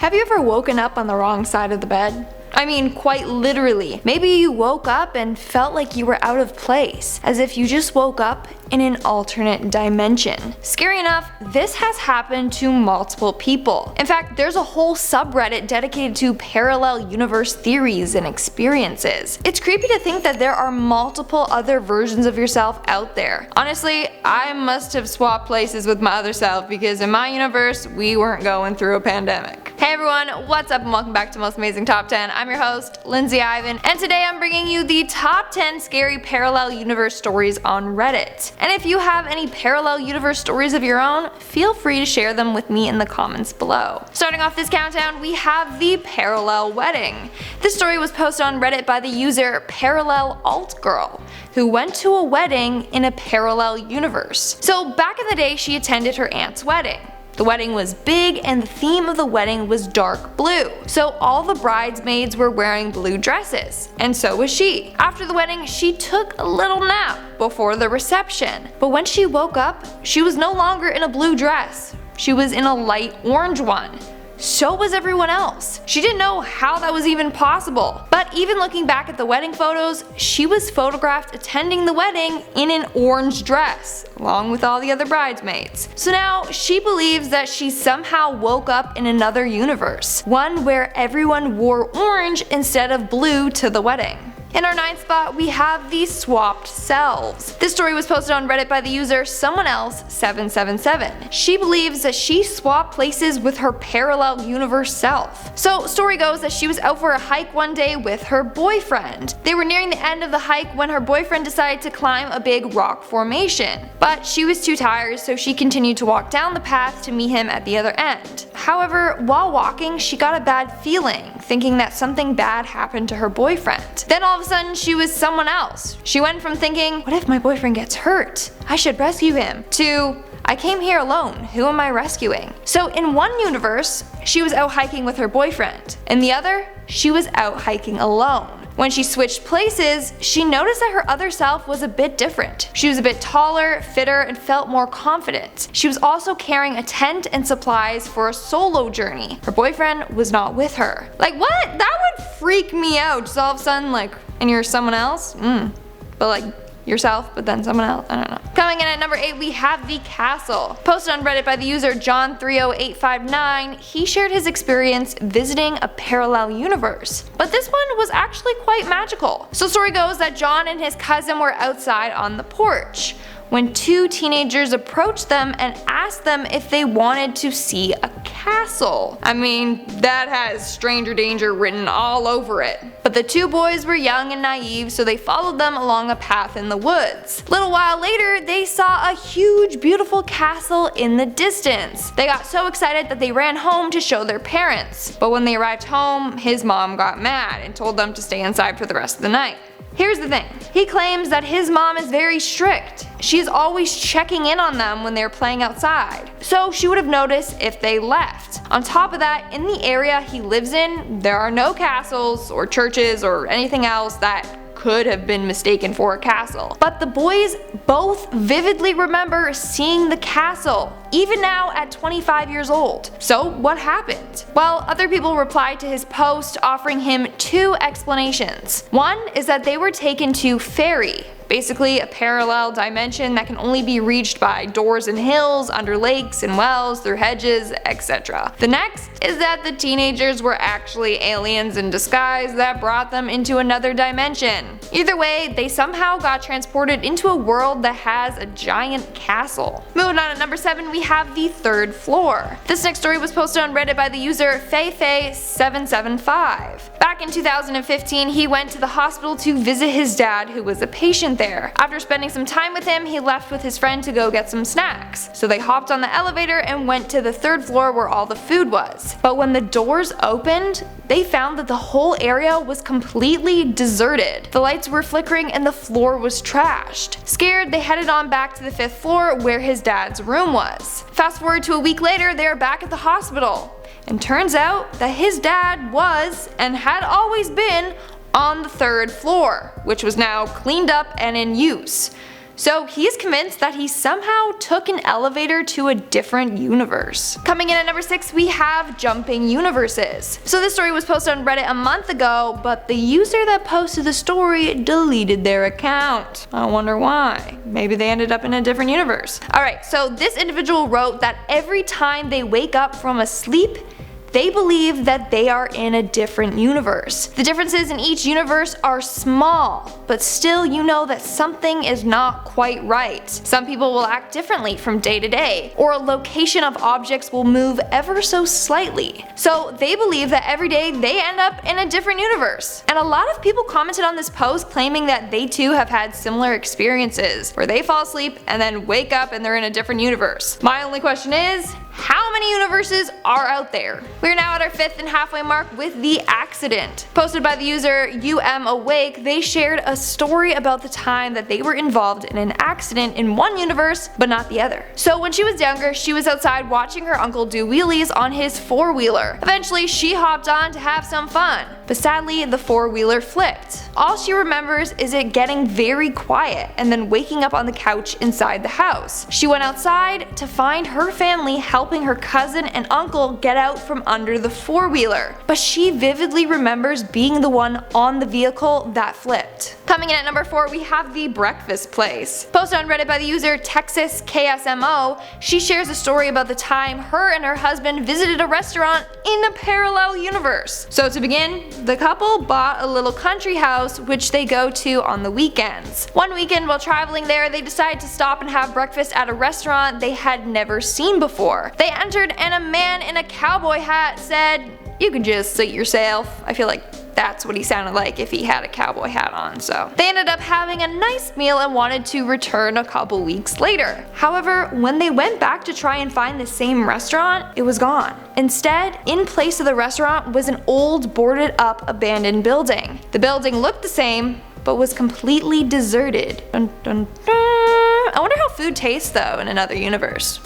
Have you ever woken up on the wrong side of the bed? I mean, quite literally. Maybe you woke up and felt like you were out of place, as if you just woke up in an alternate dimension. Scary enough, this has happened to multiple people. In fact, there's a whole subreddit dedicated to parallel universe theories and experiences. It's creepy to think that there are multiple other versions of yourself out there. Honestly, I must have swapped places with my other self because in my universe, we weren't going through a pandemic. Hey everyone, what's up and welcome back to Most Amazing Top 10. I'm your host, Lindsay Ivan, and today I'm bringing you the top 10 scary parallel universe stories on Reddit. And if you have any parallel universe stories of your own, feel free to share them with me in the comments below. Starting off this countdown, we have the parallel wedding. This story was posted on Reddit by the user Parallel Alt Girl, who went to a wedding in a parallel universe. So back in the day, she attended her aunt's wedding. The wedding was big and the theme of the wedding was dark blue, so all the bridesmaids were wearing blue dresses, and so was she. After the wedding, she took a little nap before the reception, but when she woke up, she was no longer in a blue dress. She was in a light orange one. So was everyone else. She didn't know how that was even possible. But even looking back at the wedding photos, she was photographed attending the wedding in an orange dress, along with all the other bridesmaids. So now she believes that she somehow woke up in another universe, one where everyone wore orange instead of blue to the wedding. In our 9th spot, we have the swapped selves. This story was posted on Reddit by the user someoneelse777. She believes that she swapped places with her parallel universe self. So story goes that she was out for a hike one day with her boyfriend. They were nearing the end of the hike when her boyfriend decided to climb a big rock formation. But she was too tired, so she continued to walk down the path to meet him at the other end. However, while walking, she got a bad feeling, thinking that something bad happened to her boyfriend. Then all of a sudden, she was someone else. She went from thinking, what if my boyfriend gets hurt? I should rescue him, to I came here alone, who am I rescuing? So in one universe, she was out hiking with her boyfriend. In the other, she was out hiking alone. When she switched places, she noticed that her other self was a bit different. She was a bit taller, fitter, and felt more confident. She was also carrying a tent and supplies for a solo journey. Her boyfriend was not with her. Like what? That would freak me out. Just all of a sudden like, and you're someone else? But like, yourself, but then someone else? I don't know. Coming in at number 8, we have the castle. Posted on Reddit by the user John30859, he shared his experience visiting a parallel universe. But this one was actually quite magical. So story goes that John and his cousin were outside on the porch when two teenagers approached them and asked them if they wanted to see a castle. I mean, that has stranger danger written all over it. But the two boys were young and naive, so they followed them along a path in the woods. Little while later, they saw a huge, beautiful castle in the distance. They got so excited that they ran home to show their parents. But when they arrived home, his mom got mad and told them to stay inside for the rest of the night. Here's the thing, he claims that his mom is very strict. She's always checking in on them when they're playing outside, so she would have noticed if they left. On top of that, in the area he lives in, there are no castles or churches or anything else that could have been mistaken for a castle. But the boys both vividly remember seeing the castle, even now at 25 years old. So what happened? Well, other people replied to his post offering him two explanations. One is that they were taken to Fairy, basically a parallel dimension that can only be reached by doors in hills, under lakes and wells, through hedges, etc. The next is that the teenagers were actually aliens in disguise that brought them into another dimension. Either way, they somehow got transported into a world that has a giant castle. Moving on at number 7, we have the third floor. This next story was posted on Reddit by the user FeiFei775. Back in 2015, he went to the hospital to visit his dad, who was a patient there. After spending some time with him, he left with his friend to go get some snacks. So they hopped on the elevator and went to the third floor where all the food was. But when the doors opened, they found that the whole area was completely deserted. The lights were flickering and the floor was trashed. Scared, they headed on back to the 5th floor where his dad's room was. Fast forward to a week later, they are back at the hospital. And turns out that his dad was, and had always been, on the 3rd floor, which was now cleaned up and in use. So he is convinced that he somehow took an elevator to a different universe. Coming in at number 6, we have jumping universes. So this story was posted on Reddit a month ago, but the user that posted the story deleted their account. I wonder why. Maybe they ended up in a different universe. Alright, so this individual wrote that every time they wake up from a sleep, they believe that they are in a different universe. The differences in each universe are small, but still you know that something is not quite right. Some people will act differently from day to day, or a location of objects will move ever so slightly. So they believe that every day they end up in a different universe. And a lot of people commented on this post claiming that they too have had similar experiences, where they fall asleep and then wake up and they're in a different universe. My only question is, how many universes are out there? We are now at our 5th and halfway mark with the accident. Posted by the user Awake, they shared a story about the time that they were involved in an accident in one universe but not the other. So when she was younger, she was outside watching her uncle do wheelies on his 4-wheeler. Eventually she hopped on to have some fun, but sadly the 4-wheeler flipped. All she remembers is it getting very quiet and then waking up on the couch inside the house. She went outside to find her family helping her cousin and uncle get out from under the 4-wheeler, but she vividly remembers being the one on the vehicle that flipped. Coming in at number 4, we have the breakfast place. Posted on Reddit by the user TexasKSMO, she shares a story about the time her and her husband visited a restaurant in a parallel universe. So to begin, the couple bought a little country house which they go to on the weekends. One weekend while traveling there, they decided to stop and have breakfast at a restaurant they had never seen before. They entered and a man in a cowboy hat said, "You can just seat yourself." I feel like that's what he sounded like if he had a cowboy hat on. So they ended up having a nice meal and wanted to return a couple weeks later. However, when they went back to try and find the same restaurant, it was gone. Instead, in place of the restaurant was an old boarded up abandoned building. The building looked the same, but was completely deserted. Dun, dun, dun. I wonder how food tastes though in another universe.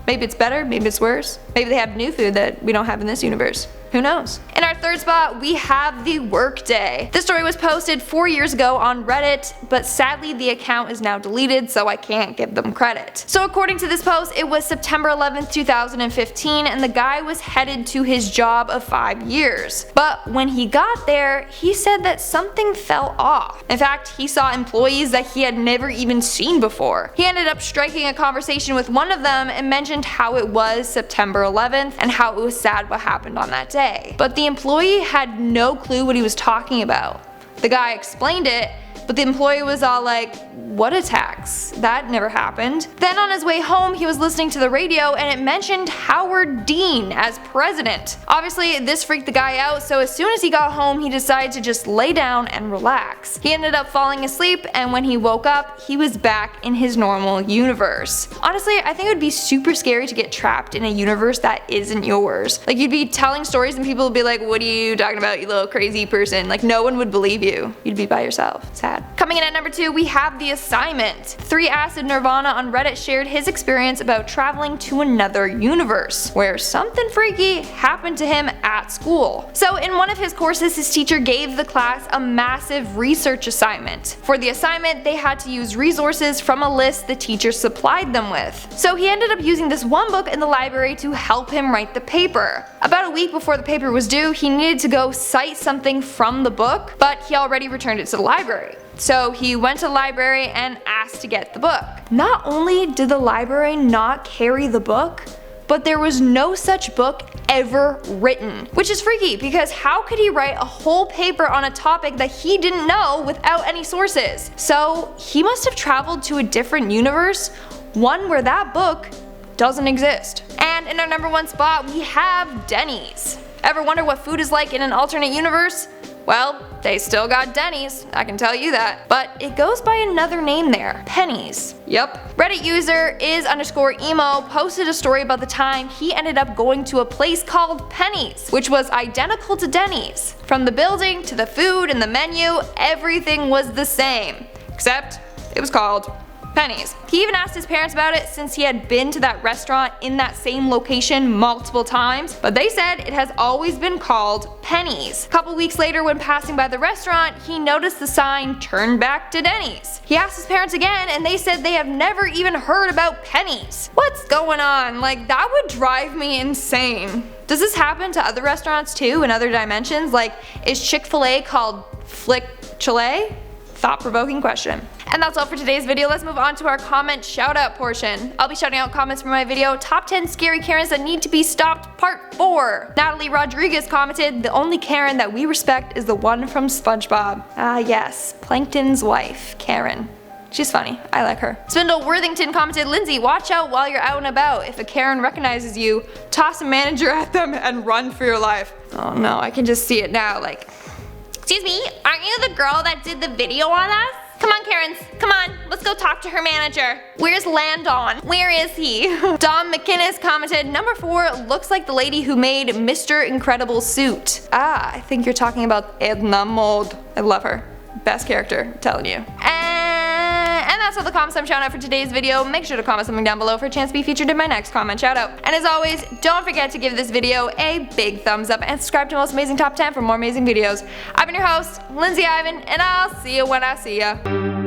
Maybe it's better, maybe it's worse. Maybe they have new food that we don't have in this universe. Who knows? In our 3rd spot, we have the Workday. This story was posted 4 years ago on Reddit, but sadly the account is now deleted, so I can't give them credit. So according to this post, it was September 11th, 2015, and the guy was headed to his job of 5 years. But when he got there, he said that something fell off. In fact, he saw employees that he had never even seen before. He ended up striking a conversation with one of them and mentioned how it was September 11th and how it was sad what happened on that day. But the employee had no clue what he was talking about. The guy explained it, but the employee was all like, "What attacks? That never happened." Then on his way home, he was listening to the radio and it mentioned Howard Dean as president. Obviously, this freaked the guy out, so as soon as he got home, he decided to just lay down and relax. He ended up falling asleep, and when he woke up, he was back in his normal universe. Honestly, I think it would be super scary to get trapped in a universe that isn't yours. Like, you'd be telling stories and people would be like, "What are you talking about, you little crazy person?" Like, no one would believe you. You'd be by yourself. Sad. Coming in at number 2, we have the assignment. 3acid Nirvana on Reddit shared his experience about traveling to another universe, where something freaky happened to him at school. So in one of his courses, his teacher gave the class a massive research assignment. For the assignment, they had to use resources from a list the teacher supplied them with. So he ended up using this one book in the library to help him write the paper. About a week before the paper was due, he needed to go cite something from the book, but he already returned it to the library. So he went to the library and asked to get the book. Not only did the library not carry the book, but there was no such book ever written. Which is freaky, because how could he write a whole paper on a topic that he didn't know without any sources? So he must have traveled to a different universe, one where that book doesn't exist. And in our number 1 spot, we have Denny's. Ever wonder what food is like in an alternate universe? Well, they still got Denny's, I can tell you that. But it goes by another name there, Penny's. Yep. Reddit user is_emo posted a story about the time he ended up going to a place called Penny's, which was identical to Denny's. From the building to the food and the menu, everything was the same. Except it was called Penny's. He even asked his parents about it since he had been to that restaurant in that same location multiple times, but they said it has always been called Penny's. A couple weeks later, when passing by the restaurant, he noticed the sign "Turn back to Denny's." He asked his parents again and they said they have never even heard about Penny's. What's going on? Like, that would drive me insane. Does this happen to other restaurants too in other dimensions? Like, is Chick-fil-A called Flick-Chile? Thought-provoking question. And that's all for today's video. Let's move on to our comment shout out portion. I'll be shouting out comments from my video, Top 10 Scary Karens That Need to Be Stopped Part 4. Natalie Rodriguez commented, "The only Karen that we respect is the one from SpongeBob." Ah yes, Plankton's wife, Karen. She's funny. I like her. Spindle Worthington commented, "Lindsay, watch out while you're out and about. If a Karen recognizes you, toss a manager at them and run for your life." Oh no, I can just see it now, like, "Excuse me, aren't you the girl that did the video on us? Come on, Karens, come on, let's go talk to her manager. Where's Landon? Where is he?" Dom McInnes commented, "Number 4 looks like the lady who made Mr. Incredible suit." Ah, I think you're talking about Edna Mode. I love her. Best character, I'm telling you. And that's all the comments I'm shouting out for today's video. Make sure to comment something down below for a chance to be featured in my next comment shout out. And as always, don't forget to give this video a big thumbs up and subscribe to Most Amazing Top 10 for more amazing videos. I've been your host, Lindsay Ivan, and I'll see you when I see ya.